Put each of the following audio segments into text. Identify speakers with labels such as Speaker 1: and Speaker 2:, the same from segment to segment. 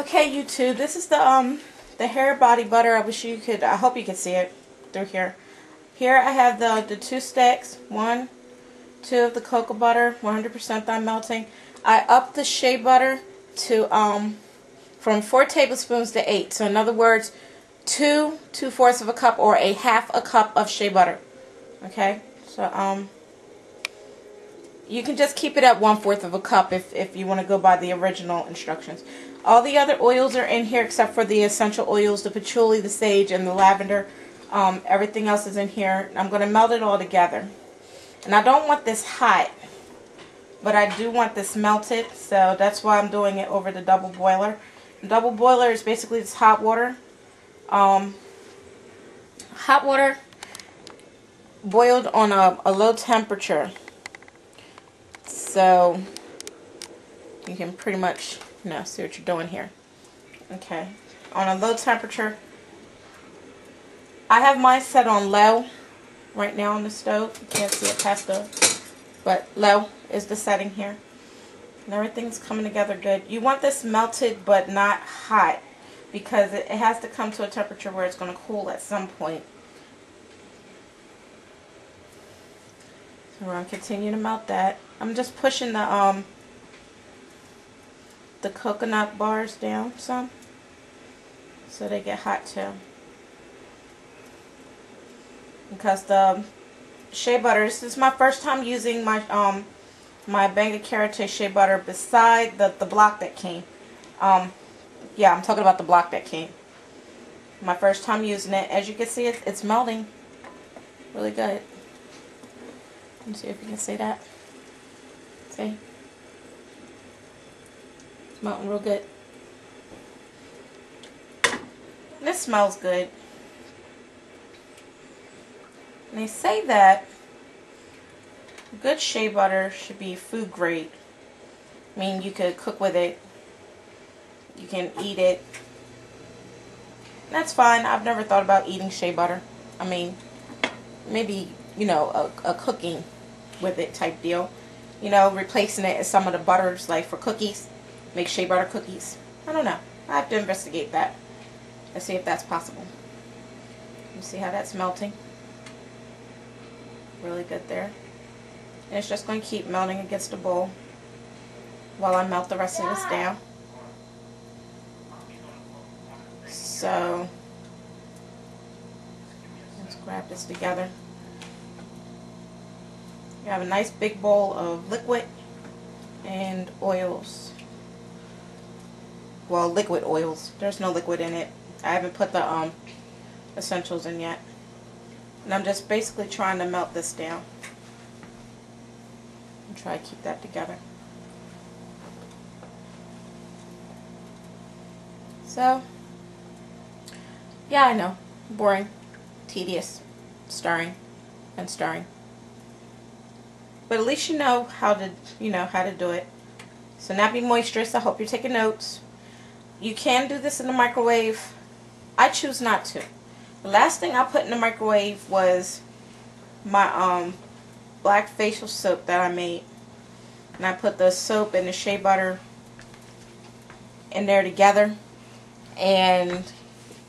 Speaker 1: Okay, YouTube, this is the hair body butter. I hope you could see it through here. Here I have the two stacks, 1, 2 of the cocoa butter, 100% that I'm melting. I upped the shea butter to from 4 tablespoons to 8. So in other words, 2/4 of a cup or a half a cup of shea butter. Okay, so you can just keep it at 1/4 of a cup if you want to go by the original instructions. All the other oils are in here except for the essential oils, the patchouli, the sage, and the lavender. Everything else is in here. I'm going to melt it all together. And I don't want this hot, but I do want this melted, so that's why I'm doing it over the double boiler. The double boiler is basically just hot water. Hot water boiled on a low temperature. So you can pretty much see what you're doing here. Okay, on a low temperature. I have mine set on low right now on the stove. You can't see it past the, but low is the setting here. And everything's coming together good. You want this melted but not hot because it has to come to a temperature where it's going to cool at some point. So we're going to continue to melt that. I'm just pushing the coconut bars down some so they get hot too. Because the shea butter, this is my first time using my my Bang of Karité shea butter beside the block that came. Yeah, I'm talking about the block that came. My first time using it. As you can see, it's melting really good. Let me see if you can see that. See? It's melting real good. This smells good. And they say that good shea butter should be food grade. I mean, you could cook with it. You can eat it. That's fine. I've never thought about eating shea butter. I mean, maybe, a cooking with it type deal. Replacing it as some of the butters, like for cookies. Make shea butter cookies. I don't know. I have to investigate that. Let's see if that's possible. You see how that's melting? Really good there. And it's just going to keep melting against the bowl while I melt the rest of this down. So let's grab this together. You have a nice big bowl of liquid and oils. Well, liquid oils. There's no liquid in it. I haven't put the essentials in yet. And I'm just basically trying to melt this down. And try to keep that together. So, yeah, I know. Boring. Tedious. Stirring. And stirring. But at least you know how to do it. So Nappy Moisturist, I hope you're taking notes. You can do this in the microwave. I choose not to. The last thing I put in the microwave was my black facial soap that I made. And I put the soap and the shea butter in there together. And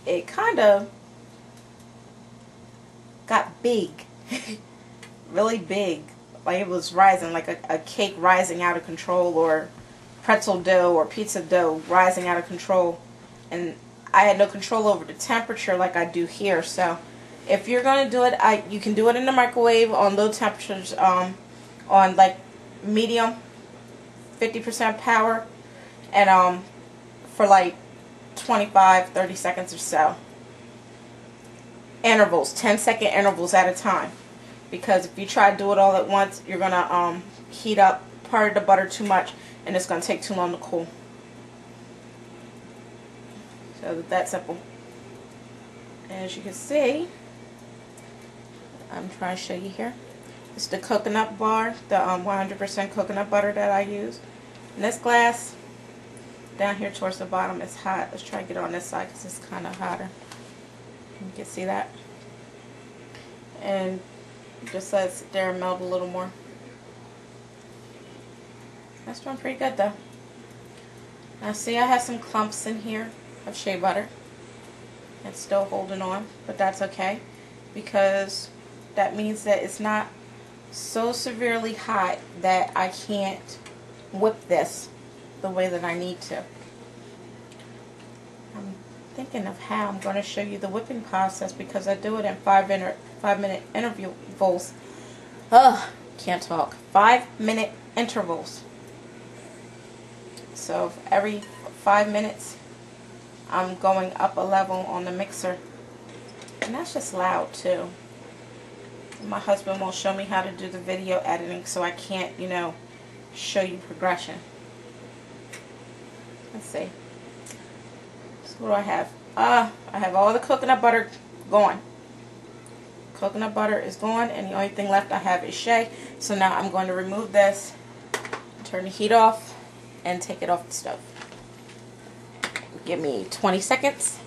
Speaker 1: it kind of got big. Really big. Like it was rising, like a cake rising out of control, or pretzel dough or pizza dough rising out of control. And I had no control over the temperature like I do here. So if you're going to do it, you can do it in the microwave on low temperatures, on like medium, 50% power, and for like 25-30 seconds or so. Intervals, 10-second intervals at a time. Because if you try to do it all at once, you're going to heat up part of the butter too much, and it's going to take too long to cool. So that's simple. As you can see, I'm trying to show you here. It's the coconut bar, the 100% coconut butter that I use. And this glass down here towards the bottom is hot. Let's try to get on this side because it's kind of hotter. You can see that. And just let it sit there and melt a little more. That's doing pretty good though. Now see, I have some clumps in here of shea butter. It's still holding on, but that's okay, because that means that it's not so severely hot that I can't whip this the way that I need to. I'm thinking of how I'm going to show you the whipping process, because I do it in 5-minute intervals. Ugh, can't talk. 5-minute intervals. So every 5 minutes I'm going up a level on the mixer. And that's just loud too. My husband won't show me how to do the video editing, so I can't, you know, show you progression. Let's see. So what do I have? I have all the coconut butter gone. Coconut butter is gone, and the only thing left I have is shea. So now I'm going to remove this, turn the heat off, and take it off the stove. Give me 20 seconds.